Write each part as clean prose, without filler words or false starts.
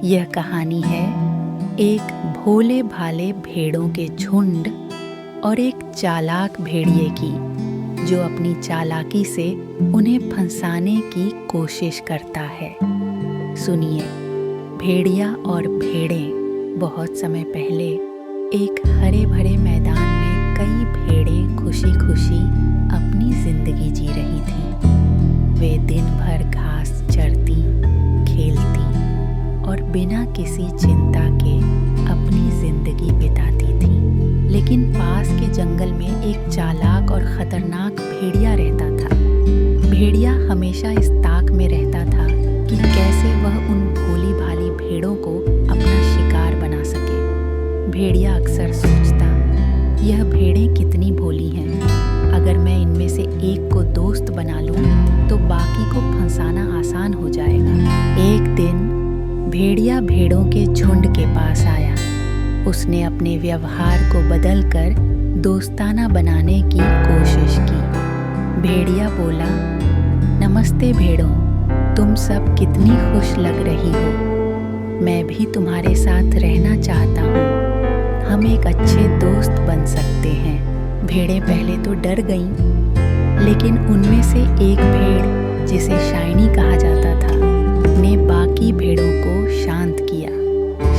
यह कहानी है एक भोले भाले भेड़ों के झुंड और एक चालाक भेड़िए की, जो अपनी चालाकी से उन्हें फंसाने की कोशिश करता है। सुनिए, भेड़िया और भेड़ें। बहुत समय पहले एक हरे भरे मैदान में कई भेड़ें खुशी खुशी अपनी जिंदगी जी रही थीं। वे दिन भर घास चरती, खेलती और बिना किसी चिंता के अपनी जिंदगी बिताती थीं। लेकिन पास के जंगल में एक चालाक और खतरनाक भेड़िया रहता था। भेड़िया हमेशा इस ताक में रहता था कि कैसे वह उन भोली भाली भेड़ों को अपना शिकार बना सके। भेड़िया अक्सर सोचता, यह भेड़ें कितनी भोली हैं। अगर मैं इनमें से एक को दोस्त बना लूं तो बाकी को फंसाना आसान हो जाएगा। एक दिन भेड़िया भेड़ों के झुंड के पास आया। उसने अपने व्यवहार को बदलकर दोस्ताना बनाने की कोशिश की। भेड़िया बोला, नमस्ते भेड़ों, तुम सब कितनी खुश लग रही हो। मैं भी तुम्हारे साथ रहना चाहता हूँ। हम एक अच्छे दोस्त बन सकते हैं। भेड़ें पहले तो डर गईं, लेकिन उनमें से एक भेड़, जिसे शाइनी कहा जाता था, ने बाकी भेड़ों को शांत किया।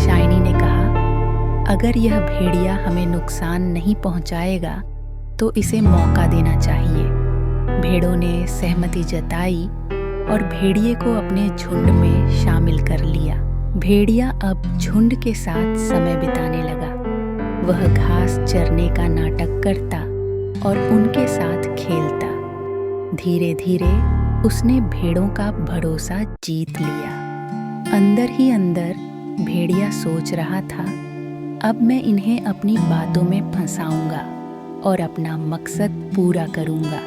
शाइनी ने कहा, अगर यह भेड़िया हमें नुकसान नहीं पहुंचाएगा तो इसे मौका देना चाहिए। भेड़ों ने सहमति जताई और भेड़िए को अपने झुंड में शामिल कर लिया। भेड़िया अब झुंड के साथ समय बिताने लगा। वह घास चरने का नाटक करता और उनके साथ खेलता। धीरे धीरे उसने भेड़ों का भरोसा जीत लिया। अंदर ही अंदर भेड़िया सोच रहा था, अब मैं इन्हें अपनी बातों में फंसाऊंगा और अपना मकसद पूरा करूंगा।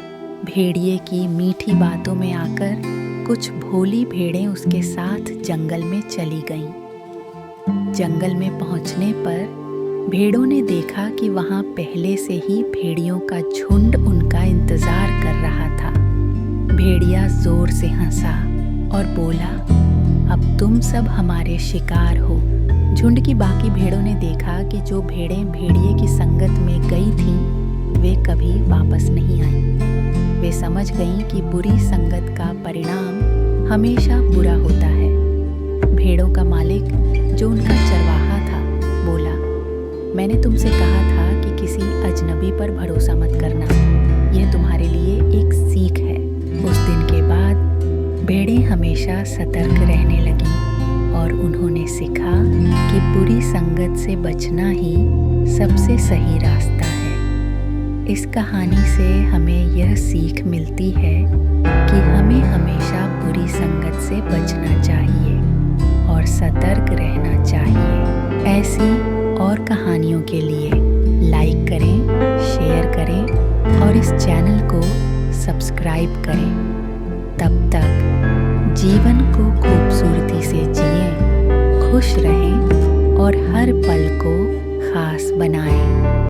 भेड़िए की मीठी बातों में आकर कुछ भोली भेड़ें उसके साथ जंगल में चली गईं। जंगल में पहुंचने पर भेड़ों ने देखा कि वहां पहले से ही भेड़ियों का झुंड उनका इंतजार कर रहा था। भेड़िया जोर से हंसा और बोला, अब तुम सब हमारे शिकार हो। झुंड की बाकी भेड़ों ने देखा कि जो भेड़ें भेड़िए की संगत में गई थीं, वे कभी वापस नहीं आईं। वे समझ गईं कि बुरी संगत का परिणाम हमेशा बुरा होता है। भेड़ों का मालिक, जो उनका चरवाहा था, बोला, मैंने तुमसे कहा था कि किसी अजनबी पर भरोसा मत करना। यह तुम्हारे लिए एक सीख है। उस दिन के बाद भेड़ें हमेशा सतर्क रहने लगीं और उन्होंने सीखा कि बुरी संगत से बचना ही सबसे सही रास्ता है। इस कहानी से हमें यह सीख मिलती है कि हमें हमेशा बुरी संगत से बचना चाहिए और सतर्क रहना चाहिए। ऐसी और कहानियों के लिए लाइक करें, शेयर करें और इस चैनल को सब्सक्राइब करें। तब तक जीवन को खूबसूरती से जिएं, खुश रहें और हर पल को खास बनाएं।